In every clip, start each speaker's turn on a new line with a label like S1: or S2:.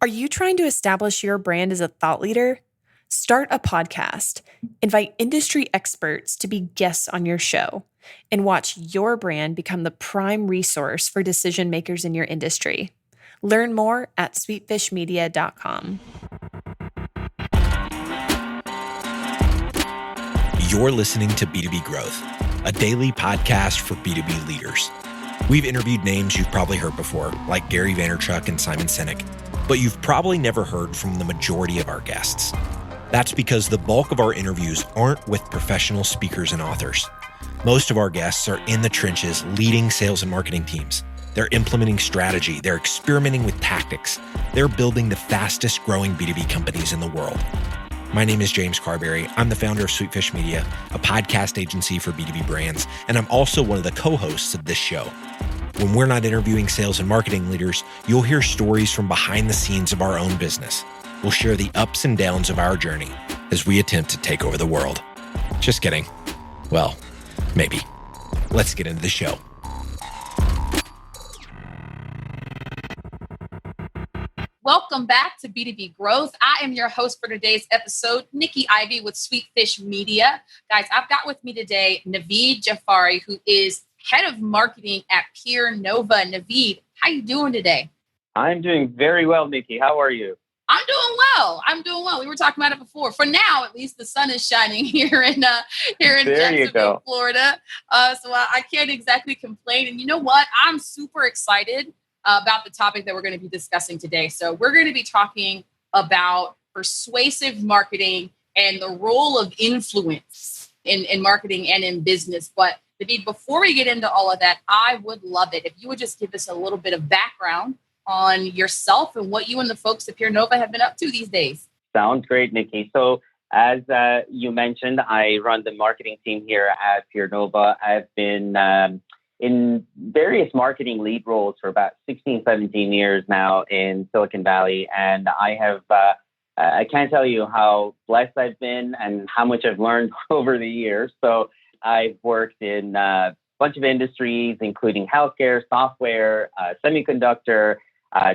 S1: Are you trying to establish your brand as a thought leader? Start a podcast, invite industry experts to be guests on your show, and watch your brand become the prime resource for decision makers in your industry. Learn more at sweetfishmedia.com.
S2: You're listening to B2B Growth, a daily podcast for B2B leaders. We've interviewed names you've probably heard before, like Gary Vaynerchuk and Simon Sinek, but you've probably never heard from the majority of our guests. That's because the bulk of our interviews aren't with professional speakers and authors. Most of our guests are in the trenches leading sales and marketing teams. They're implementing strategy. They're experimenting with tactics. They're building the fastest growing B2B companies in the world. My name is James Carberry. I'm the founder of Sweetfish Media, a podcast agency for B2B brands, and I'm also one of the co-hosts of this show. When we're not interviewing sales and marketing leaders, you'll hear stories from behind the scenes of our own business. We'll share the ups and downs of our journey as we attempt to take over the world. Just kidding. Well, maybe. Let's get into the show.
S3: Welcome back to B2B Growth. I am your host for today's episode, Nikki Ivy with Sweetfish Media. Guys, I've got with me today Navid Jafari, who is head of marketing at PeerNova. Navid, how you doing today?
S4: I'm doing very well, Nikki. How are you?
S3: I'm doing well. We were talking about it before. For now, at least the sun is shining here in Jacksonville, Florida. So I can't exactly complain. And you know what? I'm super excited about the topic that we're going to be discussing today. So we're going to be talking about persuasive marketing and the role of influence in marketing and in business. But Navid, before we get into all of that, I would love it if you would just give us a little bit of background on yourself and what you and the folks at PeerNova have been up to these days.
S4: Sounds great, Nikki. So as you mentioned, I run the marketing team here at PeerNova. I've been in various marketing lead roles for about 16, 17 years now in Silicon Valley. And I have, I can't tell you how blessed I've been and how much I've learned over the years. So I've worked in a bunch of industries, including healthcare, software, semiconductor,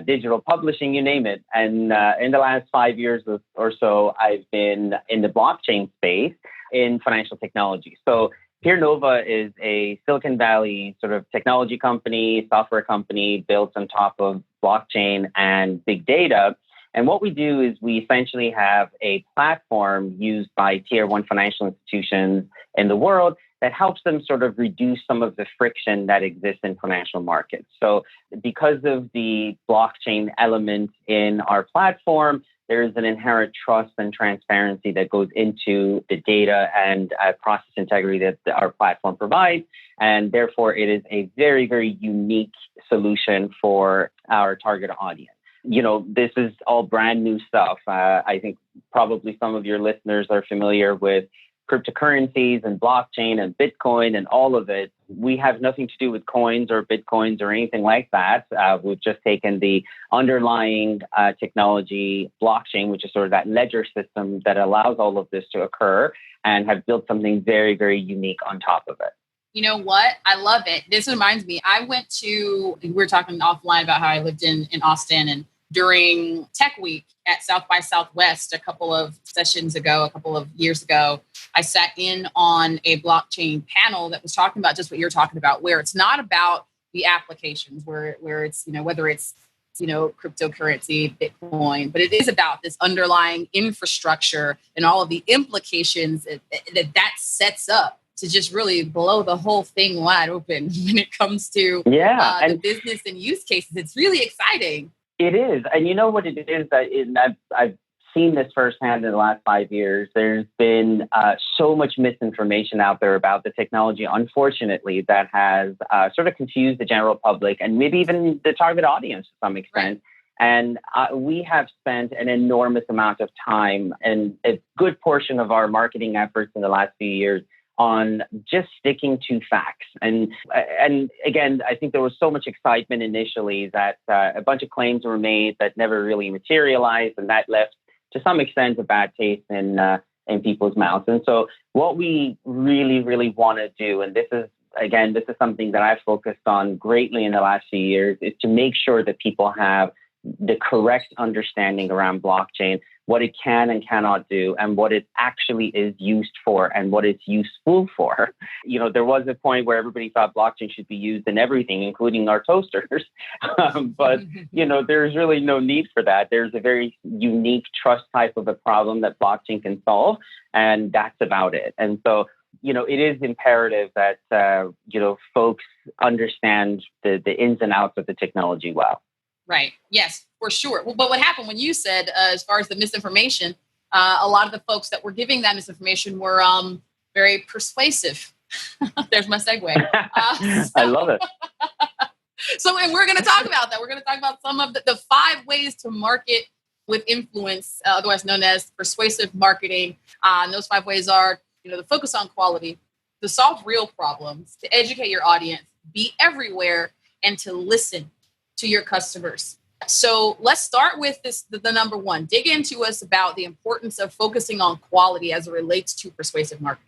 S4: digital publishing, you name it. And in the last 5 years or so, I've been in the blockchain space in financial technology. So PeerNova is a Silicon Valley sort of technology company, software company built on top of blockchain and big data. And what we do is we essentially have a platform used by tier one financial institutions in the world that helps them sort of reduce some of the friction that exists in financial markets. So because of the blockchain element in our platform, there is an inherent trust and transparency that goes into the data and process integrity that our platform provides. And therefore, it is a very, very unique solution for our target audience. You know, this is all brand new stuff. I think probably some of your listeners are familiar with cryptocurrencies and blockchain and Bitcoin and all of it. We have nothing to do with coins or Bitcoins or anything like that. We've just taken the underlying technology, blockchain, which is sort of that ledger system that allows all of this to occur, and have built something very, very unique on top of it.
S3: You know what? I love it. This reminds me, we were talking offline about how I lived in Austin, and during Tech Week at South by Southwest a couple of years ago, I sat in on a blockchain panel that was talking about just what you're talking about, where it's not about the applications, where it's, whether it's, cryptocurrency, Bitcoin, but it is about this underlying infrastructure and all of the implications that sets up to just really blow the whole thing wide open when it comes to the business and use cases. It's really exciting.
S4: It is. And you know what it is? I've seen this firsthand in the last 5 years. There's been so much misinformation out there about the technology, unfortunately, that has sort of confused the general public and maybe even the target audience to some extent. Right. And we have spent an enormous amount of time and a good portion of our marketing efforts in the last few years on just sticking to facts. And again, I think there was so much excitement initially that a bunch of claims were made that never really materialized, and that left, to some extent, a bad taste in people's mouths. And so what we really, really want to do, and this is something that I've focused on greatly in the last few years, is to make sure that people have the correct understanding around blockchain, what it can and cannot do, and what it actually is used for and what it's useful for. There was a point where everybody thought blockchain should be used in everything, including our toasters. But there's really no need for that. There's a very unique trust type of a problem that blockchain can solve, and that's about it. And so, it is imperative that, folks understand the ins and outs of the technology well.
S3: Right. Yes, for sure. Well, but what happened when you said, as far as the misinformation, a lot of the folks that were giving that misinformation were very persuasive. There's my segue.
S4: I love it.
S3: So, and we're going to talk about that. We're going to talk about some of the 5 ways to market with influence, otherwise known as persuasive marketing. And those 5 ways are, to focus on quality, to solve real problems, to educate your audience, be everywhere, and to listen to your customers. So let's start with the number 1. Dig into us about the importance of focusing on quality as it relates to persuasive marketing.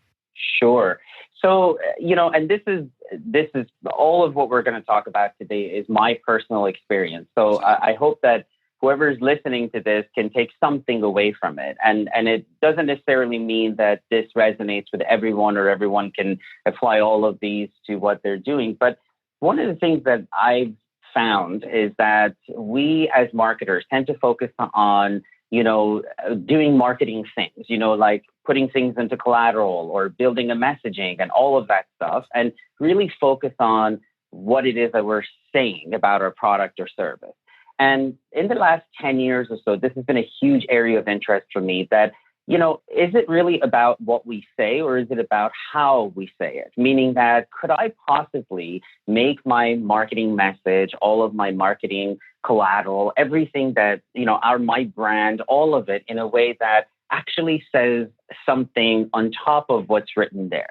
S4: Sure. So, and this is all of what we're going to talk about today is my personal experience. So I hope that whoever's listening to this can take something away from it. And it doesn't necessarily mean that this resonates with everyone or everyone can apply all of these to what they're doing. But one of the things that I've found is that we as marketers tend to focus on, doing marketing things, like putting things into collateral or building a messaging and all of that stuff, and really focus on what it is that we're saying about our product or service. And in the last 10 years or so, this has been a huge area of interest for me that, is it really about what we say or is it about how we say it? Meaning that could I possibly make my marketing message, all of my marketing collateral, everything that, my brand, all of it in a way that actually says something on top of what's written there?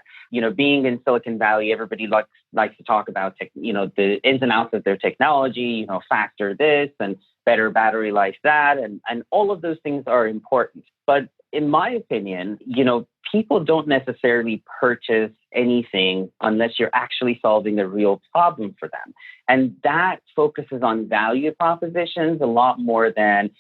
S4: Being in Silicon Valley, everybody likes to talk about, the ins and outs of their technology, faster this and better battery life that. And all of those things are important. But in my opinion, people don't necessarily purchase anything unless you're actually solving a real problem for them. And that focuses on value propositions a lot more than,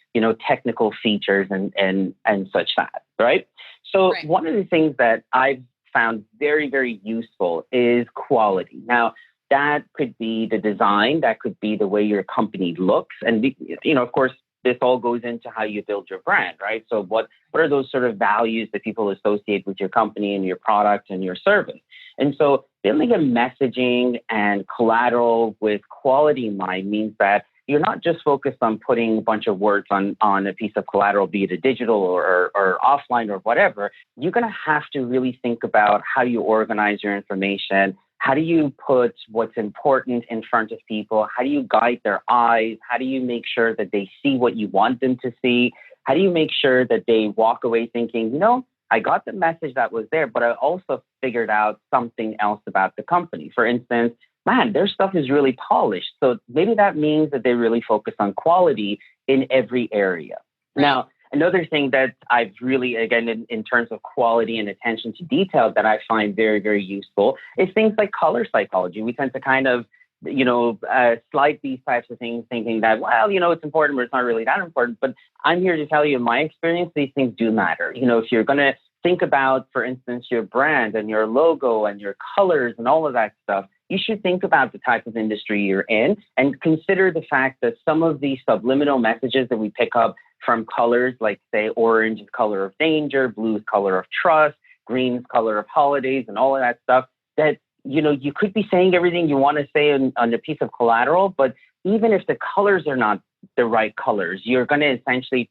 S4: technical features and such that, right? So
S3: Right.
S4: One of the things that I've found very, very useful is quality. Now, that could be the design, that could be the way your company looks. And, of course, this all goes into how you build your brand, right? So what are those sort of values that people associate with your company and your product and your service? And so building a messaging and collateral with quality in mind means that you're not just focused on putting a bunch of words on a piece of collateral, be it a digital or offline or whatever. You're going to have to really think about how you organize your information. How do you put what's important in front of people? How do you guide their eyes? How do you make sure that they see what you want them to see? How do you make sure that they walk away thinking, I got the message that was there, but I also figured out something else about the company. For instance, man, their stuff is really polished. So maybe that means that they really focus on quality in every area.
S3: Right.
S4: Now, another thing that I've really, again, in terms of quality and attention to detail that I find very, very useful is things like color psychology. We tend to kind of, slight these types of things thinking that, well, it's important, but it's not really that important. But I'm here to tell you, in my experience, these things do matter. If you're going to think about, for instance, your brand and your logo and your colors and all of that stuff, you should think about the type of industry you're in and consider the fact that some of these subliminal messages that we pick up from colors, like say orange is color of danger, blue is color of trust, green is color of holidays, and all of that stuff, that you could be saying everything you want to say on a piece of collateral, but even if the colors are not the right colors, you're going to essentially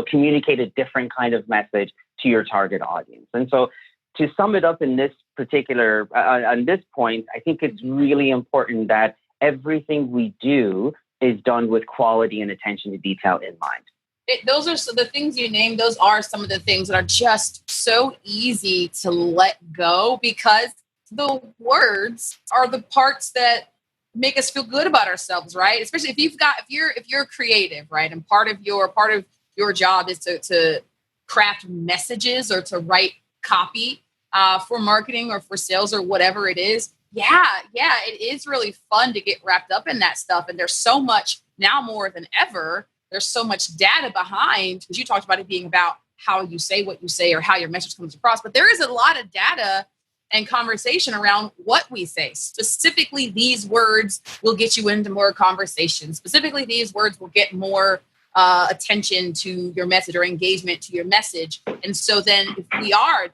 S4: communicate a different kind of message to your target audience. And so to sum it up in this particular, on this point, I think it's really important that everything we do is done with quality and attention to detail in mind.
S3: Those are the things you named. Those are some of the things that are just so easy to let go because the words are the parts that make us feel good about ourselves, right? Especially if you're creative, right? And part of your job is to craft messages or to write copy for marketing or for sales or whatever it is. Yeah, it is really fun to get wrapped up in that stuff. And there's so much now more than ever. There's so much data behind, because you talked about it being about how you say what you say or how your message comes across. But there is a lot of data and conversation around what we say. Specifically, these words will get you into more conversation. Specifically, these words will get more attention to your message or engagement to your message. And so then if we are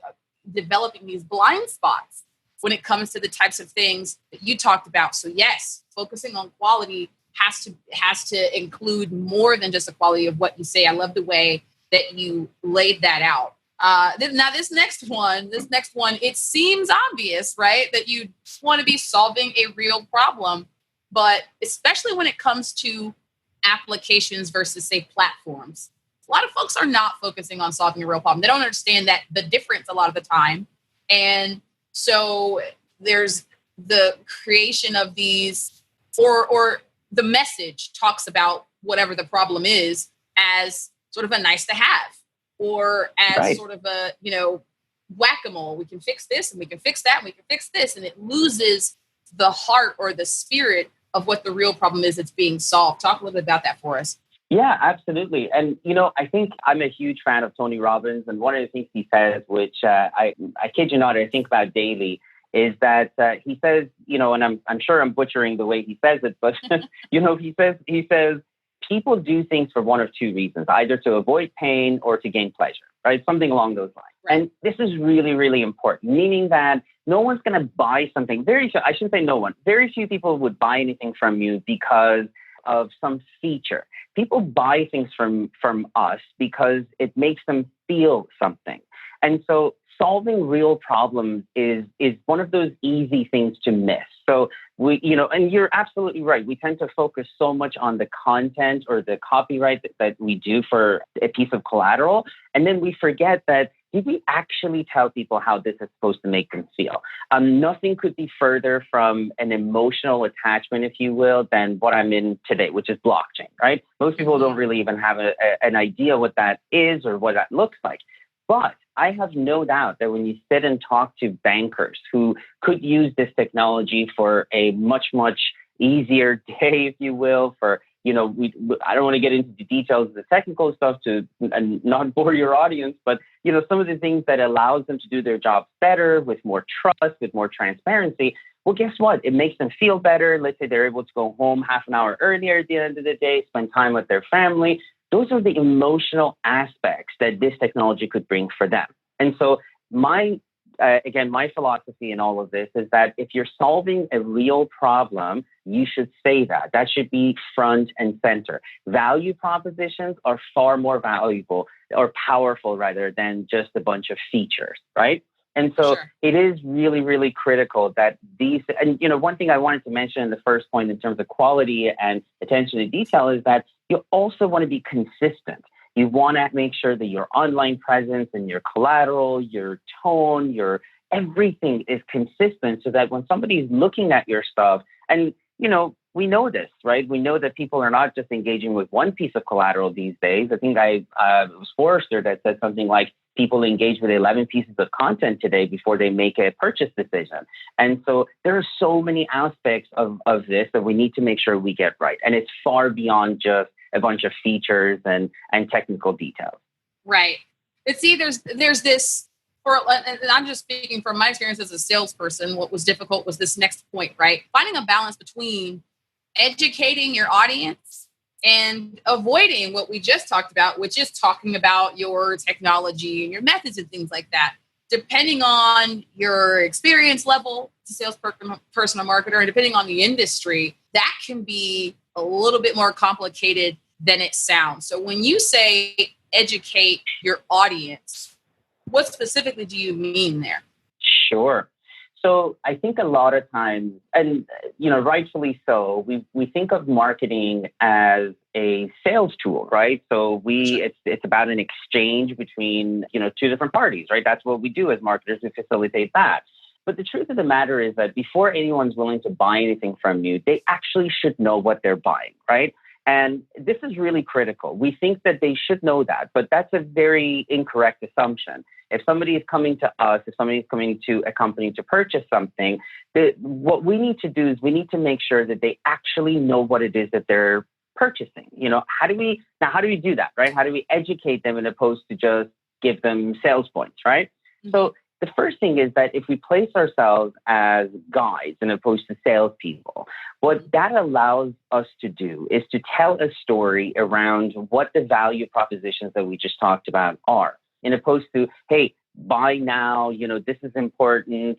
S3: developing these blind spots when it comes to the types of things that you talked about. So yes, focusing on quality has to include more than just the quality of what you say. I love the way that you laid that out. Now this next one, it seems obvious, right? That you want to be solving a real problem, but especially when it comes to applications versus say platforms, a lot of folks are not focusing on solving a real problem. They don't understand that the difference a lot of the time. And so there's the creation of these, or the message talks about whatever the problem is as sort of a nice to have, or as sort of a, whack-a-mole. We can fix this and we can fix that and we can fix this. And it loses the heart or the spirit of what the real problem is that's being solved. Talk a little bit about that for us.
S4: Yeah, absolutely. And, I think I'm a huge fan of Tony Robbins. And one of the things he says, which I kid you not, I think about daily, is that he says, and I'm sure I'm butchering the way he says it, but, he says, people do things for one of two reasons, either to avoid pain or to gain pleasure, right? Something along those lines. Right. And this is really, really important, meaning that no one's going to buy something. I shouldn't say no one. Very few people would buy anything from you because of some feature. People buy things from us because it makes them feel something. And so solving real problems is one of those easy things to miss. So and you're absolutely right. We tend to focus so much on the content or the copyright that we do for a piece of collateral. And then we forget that, did we actually tell people how this is supposed to make them feel? Nothing could be further from an emotional attachment, if you will, than what I'm in today, which is blockchain, right? Most people don't really even have an idea what that is or what that looks like. But I have no doubt that when you sit and talk to bankers who could use this technology for a much, much easier day, if you will, for, I don't want to get into the details of the technical stuff and not bore your audience, but, some of the things that allows them to do their jobs better, with more trust, with more transparency. Well, guess what? It makes them feel better. Let's say they're able to go home half an hour earlier at the end of the day, spend time with their family. Those are the emotional aspects that this technology could bring for them. And so my philosophy in all of this is that if you're solving a real problem, you should say that. That should be front and center. Value propositions are far more valuable or powerful rather than just a bunch of features, right? And so It is really, really critical that these, and one thing I wanted to mention in the first point in terms of quality and attention to detail is that you also want to be consistent. You want to make sure that your online presence and your collateral, your tone, your everything is consistent so that when somebody is looking at your stuff, and we know this, right? We know that people are not just engaging with one piece of collateral these days. I think it was Forrester that said something like people engage with 11 pieces of content today before they make a purchase decision. And so there are so many aspects of this that we need to make sure we get right. And it's far beyond just a bunch of features and technical details.
S3: Right. But see, there's this, and I'm just speaking from my experience as a salesperson, what was difficult was this next point, right? Finding a balance between educating your audience and avoiding what we just talked about, which is talking about your technology and your methods and things like that. Depending on your experience level, salesperson or marketer, and depending on the industry, that can be a little bit more complicated than it sounds. So when you say educate your audience, what specifically do you mean there?
S4: Sure. So I think a lot of times, and rightfully so, we think of marketing as a sales tool, right? So it's about an exchange between two different parties, right? That's what we do as marketers, we facilitate that. But the truth of the matter is that before anyone's willing to buy anything from you, they actually should know what they're buying, right? And this is really critical. We think that they should know that, but that's a very incorrect assumption. If somebody is coming to us, if somebody is coming to a company to purchase something, what we need to do is we need to make sure that they actually know what it is that they're purchasing. How do we do that, right? How do we educate them as opposed to just give them sales points, right? Mm-hmm. So the first thing is that if we place ourselves as guides and opposed to salespeople, what that allows us to do is to tell a story around what the value propositions that we just talked about are, in opposed to, hey, buy now, this is important,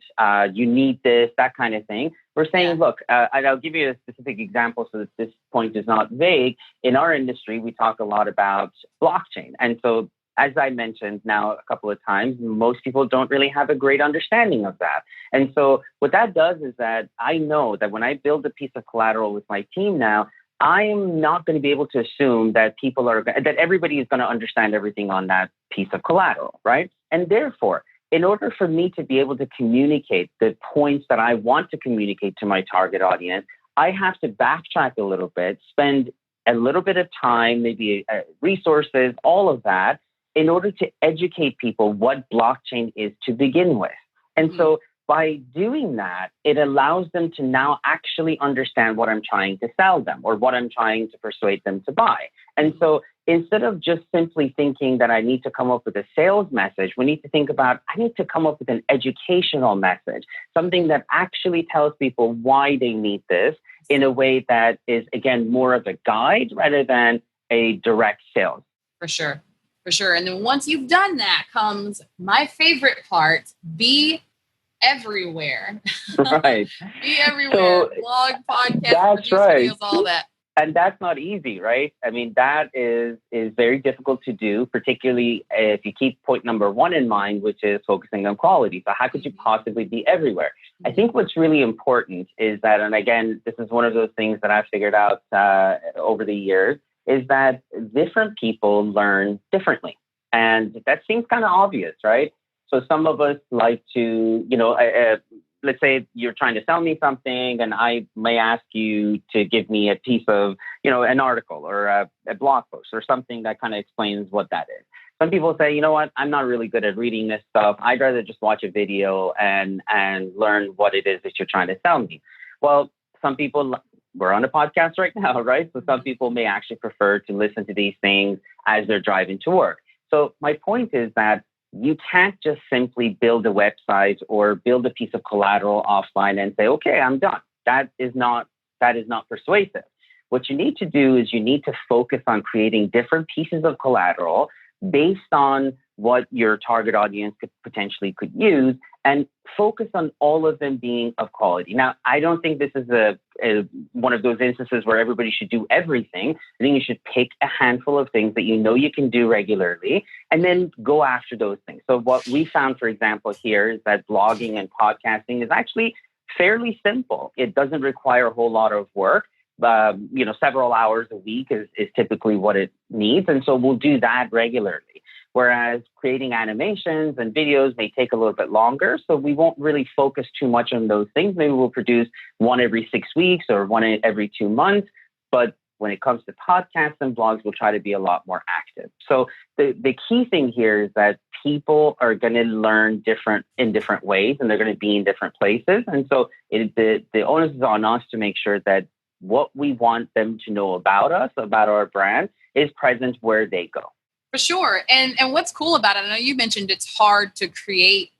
S4: you need this, that kind of thing. We're saying, look, and I'll give you a specific example so that this point is not vague. In our industry, we talk a lot about blockchain. And so, as I mentioned now a couple of times, most people don't really have a great understanding of that. And so what that does is that I know that when I build a piece of collateral with my team now, I am not going to be able to assume that that everybody is going to understand everything on that piece of collateral, right? And therefore, in order for me to be able to communicate the points that I want to communicate to my target audience, I have to backtrack a little bit, spend a little bit of time, maybe resources, all of that, in order to educate people what blockchain is to begin with. And so by doing that, it allows them to now actually understand what I'm trying to sell them or what I'm trying to persuade them to buy. And so instead of just simply thinking that I need to come up with a sales message, we need to think about, I need to come up with an educational message, something that actually tells people why they need this in a way that is, again, more of a guide rather than a direct sales.
S3: For sure. For sure. And then once you've done that comes my favorite part, be everywhere.
S4: Right.
S3: Be everywhere.
S4: So,
S3: blog, podcast,
S4: that's right.
S3: Videos, all that.
S4: And that's not easy, right? I mean, that is very difficult to do, particularly if you keep point number one in mind, which is focusing on quality. So how could you possibly be everywhere? I think what's really important is that, and again, this is one of those things that I've figured out over the years, is that different people learn differently. And that seems kind of obvious, right? So some of us like to, let's say you're trying to sell me something and I may ask you to give me a piece of, an article or a blog post or something that kind of explains what that is. Some people say, you know what, I'm not really good at reading this stuff. I'd rather just watch a video and learn what it is that you're trying to sell me. Well, some people, we're on a podcast right now, right? So some people may actually prefer to listen to these things as they're driving to work. So my point is that you can't just simply build a website or build a piece of collateral offline and say, okay, I'm done. That is not persuasive. What you need to do is you need to focus on creating different pieces of collateral based on what your target audience could use and focus on all of them being of quality. Now, I don't think this is one of those instances where everybody should do everything. I think you should pick a handful of things that you know you can do regularly and then go after those things. So what we found, for example, here is that blogging and podcasting is actually fairly simple. It doesn't require a whole lot of work. Several hours a week is typically what it needs. And so we'll do that regularly. Whereas creating animations and videos may take a little bit longer. So we won't really focus too much on those things. Maybe we'll produce one every 6 weeks or one every 2 months. But when it comes to podcasts and blogs, we'll try to be a lot more active. So the key thing here is that people are going to learn in different ways, and they're going to be in different places. And so the onus is on us to make sure that what we want them to know about us, about our brand, is present where they go.
S3: For sure. And what's cool about it, I know you mentioned it's hard to create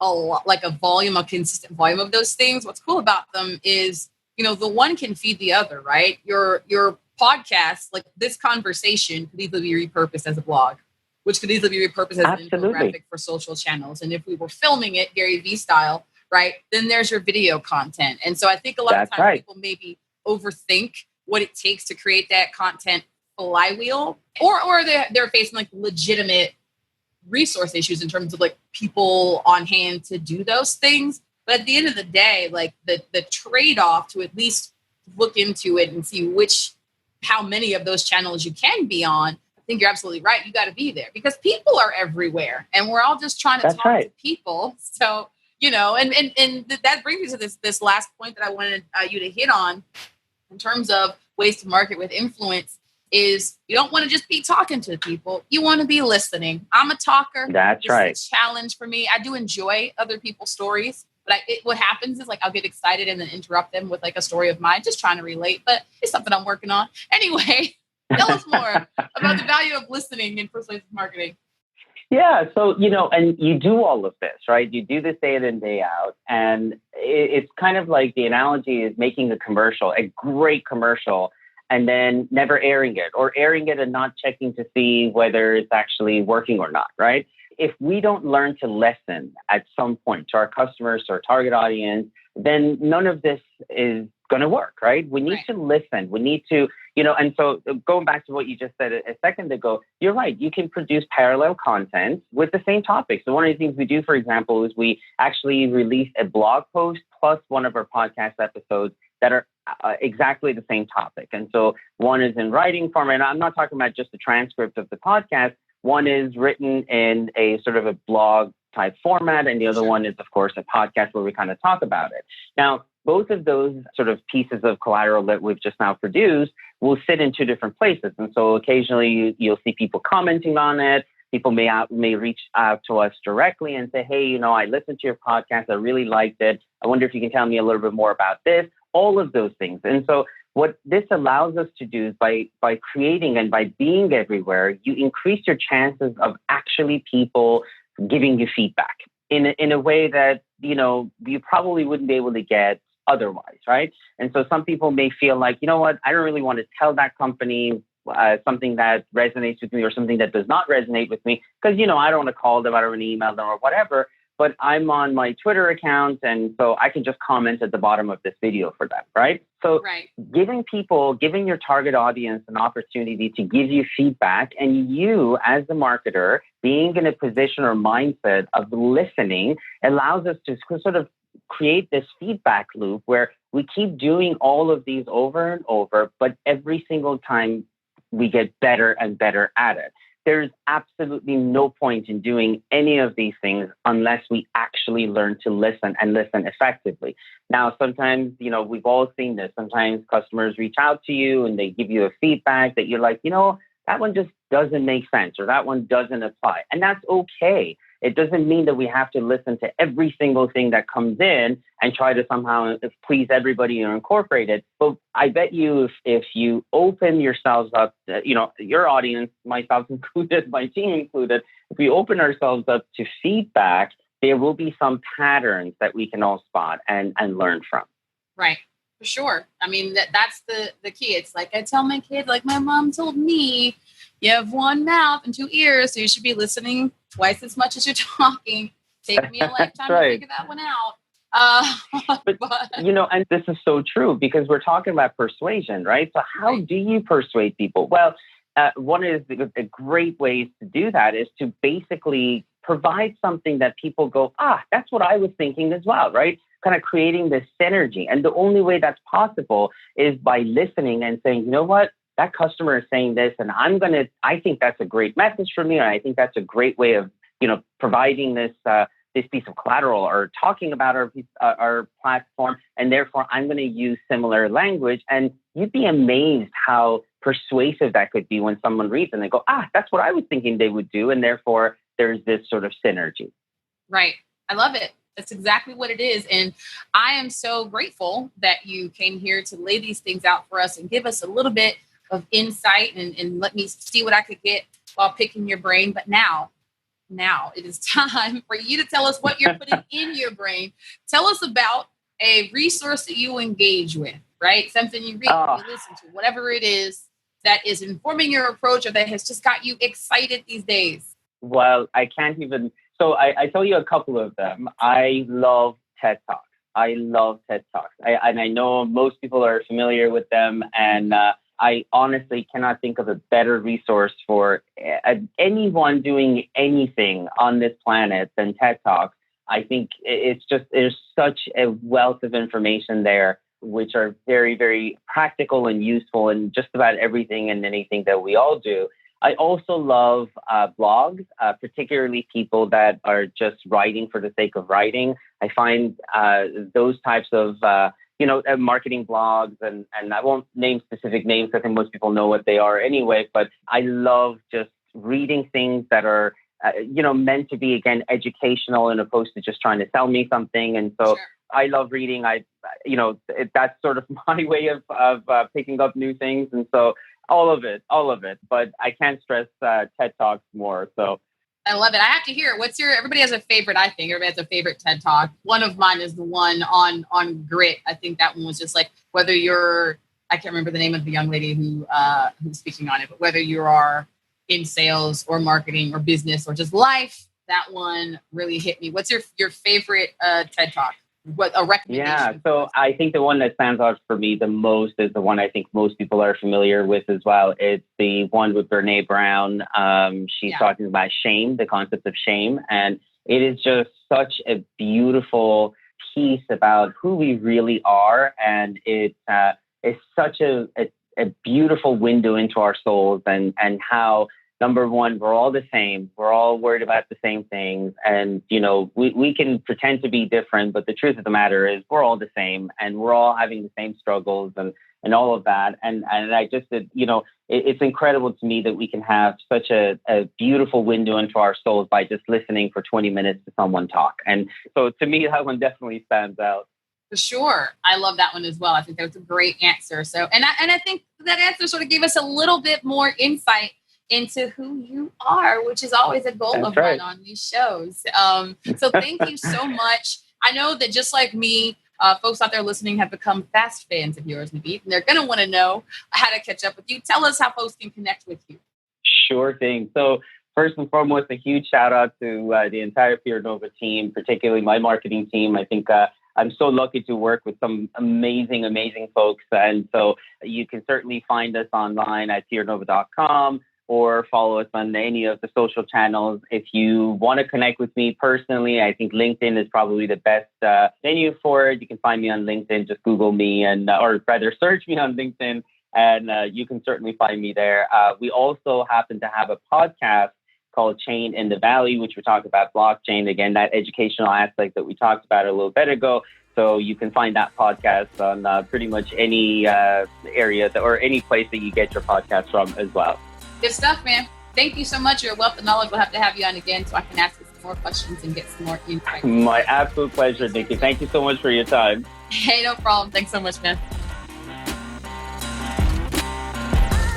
S3: a consistent volume of those things. What's cool about them is, the one can feed the other, right? Your podcast, like this conversation, could easily be repurposed as a blog, which could easily be repurposed as an infographic for social channels. And if we were filming it Gary Vee style, right, then there's your video content. And so I think a lot of times people maybe overthink what it takes to create that content flywheel, or they're facing legitimate resource issues in terms of people on hand to do those things. But at the end of the day, the trade-off to at least look into it and see how many of those channels you can be on, I think you're absolutely right. You got to be there because people are everywhere and we're all just trying to talk to people. So, and that brings me to this last point that I wanted you to hit on, in terms of ways to market with influence is you don't want to just be talking to people. You want to be listening. I'm a talker.
S4: That's right.
S3: It's a challenge for me. I do enjoy other people's stories, but what happens is like I'll get excited and then interrupt them with like a story of mine, just trying to relate. But it's something I'm working on. Anyway, tell us more about the value of listening in persuasive marketing.
S4: Yeah. So, and you do all of this, right? You do this day in and day out. And it's kind of like the analogy is making a commercial, a great commercial, and then never airing it or airing it and not checking to see whether it's actually working or not, right? If we don't learn to listen at some point to our customers, to our target audience, then none of this is going to work, right? We need to listen. We need to, and so going back to what you just said a second ago, you're right. You can produce parallel content with the same topic. So one of the things we do, for example, is we actually release a blog post plus one of our podcast episodes that are exactly the same topic. And so one is in writing format. And I'm not talking about just the transcript of the podcast. One is written in a sort of a blog type format. And the other one is, of course, a podcast where we kind of talk about it. Now, both of those sort of pieces of collateral that we've just now produced will sit in two different places. And so occasionally you'll see people commenting on it. People may reach out to us directly and say, hey, I listened to your podcast. I really liked it. I wonder if you can tell me a little bit more about this. All of those things. And so what this allows us to do is by creating and by being everywhere, you increase your chances of actually people giving you feedback in a way that, you probably wouldn't be able to get otherwise, right? And so some people may feel like, I don't really want to tell that company something that resonates with me or something that does not resonate with me because, I don't want to call them, I don't want to email them or whatever. But I'm on my Twitter account, and so I can just comment at the bottom of this video for them, right? So giving your target audience an opportunity to give you feedback, and you as the marketer being in a position or mindset of listening allows us to sort of create this feedback loop where we keep doing all of these over and over, but every single time we get better and better at it. There's absolutely no point in doing any of these things unless we actually learn to listen and listen effectively. Now, sometimes, we've all seen this. Sometimes customers reach out to you and they give you a feedback that you're like, that one just doesn't make sense or that one doesn't apply. And that's okay. It doesn't mean that we have to listen to every single thing that comes in and try to somehow please everybody or incorporate it. But I bet you if you open yourselves up, your audience, myself included, my team included, if we open ourselves up to feedback, there will be some patterns that we can all spot and learn from.
S3: Right. For sure. I mean, that's the key. It's like I tell my kid, like my mom told me, you have one mouth and two ears, so you should be listening twice as much as you're talking. Take me a lifetime to figure that one out.
S4: But and this is so true because we're talking about persuasion, right? So how do you persuade people? Well, one of the great ways to do that is to basically provide something that people go, that's what I was thinking as well, right? Kind of creating this synergy. And the only way that's possible is by listening and saying, you know what? That customer is saying this, and I think that's a great message for me. And I think that's a great way of, providing this piece of collateral or talking about our platform. And therefore, I'm going to use similar language. And you'd be amazed how persuasive that could be when someone reads and they go, that's what I was thinking they would do. And therefore, there's this sort of synergy.
S3: Right. I love it. That's exactly what it is. And I am so grateful that you came here to lay these things out for us and give us a little bit of insight and let me see what I could get while picking your brain. But now it is time for you to tell us what you're putting in your brain. Tell us about a resource that you engage with, right? Something you read, you listen to, whatever it is that is informing your approach or that has just got you excited these days.
S4: Well, I can't even. So I tell you a couple of them. I love TED Talks. I know most people are familiar with them. And I honestly cannot think of a better resource for anyone doing anything on this planet than TED Talks. I think there's such a wealth of information there, which are very, very practical and useful in just about everything and anything that we all do. I also love blogs, particularly people that are just writing for the sake of writing. I find those types of marketing blogs, and I won't name specific names. I think most people know what they are anyway, but I love just reading things that are, meant to be, again, educational and opposed to just trying to sell me something. And so I love reading. That's sort of my way of picking up new things. And so all of it. But I can't stress TED Talks more. So
S3: I love it. I have to hear it. Everybody has a favorite, I think. Everybody has a favorite TED Talk. One of mine is the one on grit. I think that one was just like, whether you're, I can't remember the name of the young lady who's speaking on it, but whether you are in sales or marketing or business or just life, that one really hit me. What's your favorite TED Talk? What a recommendation?
S4: Yeah, so I think the one that stands out for me the most is the one I think most people are familiar with as well. It's the one with Brene Brown. She's talking about shame, the concept of shame. And it is just such a beautiful piece about who we really are. And it is such a beautiful window into our souls and how, number one, we're all the same. We're all worried about the same things. And, we can pretend to be different, but the truth of the matter is we're all the same and we're all having the same struggles and all of that. And I just, it's incredible to me that we can have such a beautiful window into our souls by just listening for 20 minutes to someone talk. And so to me, that one definitely stands out.
S3: For sure. I love that one as well. I think that was a great answer. So, and I think that answer sort of gave us a little bit more insight into who you are, which is always a goal of mine on these shows. So thank you so much. I know that just like me, folks out there listening have become fast fans of yours, Navid, and they're going to want to know how to catch up with you. Tell us how folks can connect with you.
S4: Sure thing. So first and foremost, a huge shout out to the entire PeerNova team, particularly my marketing team. I think I'm so lucky to work with some amazing, amazing folks. And so you can certainly find us online at PeerNova.com. or follow us on any of the social channels. If you want to connect with me personally, I think LinkedIn is probably the best venue for it. You can find me on LinkedIn. Just Google me or rather search me on LinkedIn, and you can certainly find me there. We also happen to have a podcast called Chain in the Valley, which we talk about blockchain. Again, that educational aspect that we talked about a little bit ago. So you can find that podcast on pretty much any area or any place that you get your podcast from as well.
S3: Good stuff, man. Thank you so much. You're a wealth of knowledge. We'll have to have you on again so I can ask you some more questions and get some more insight.
S4: My absolute pleasure, Nikki. Thank you so much for your time.
S3: Hey, no problem. Thanks so much, man.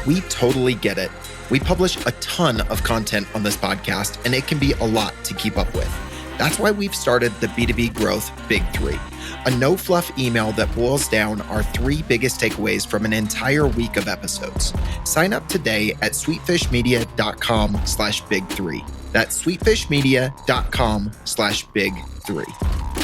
S2: We totally get it. We publish a ton of content on this podcast, and it can be a lot to keep up with. That's why we've started the B2B Growth Big Three, a no-fluff email that boils down our 3 biggest takeaways from an entire week of episodes. Sign up today at sweetfishmedia.com/big3. That's sweetfishmedia.com/big3.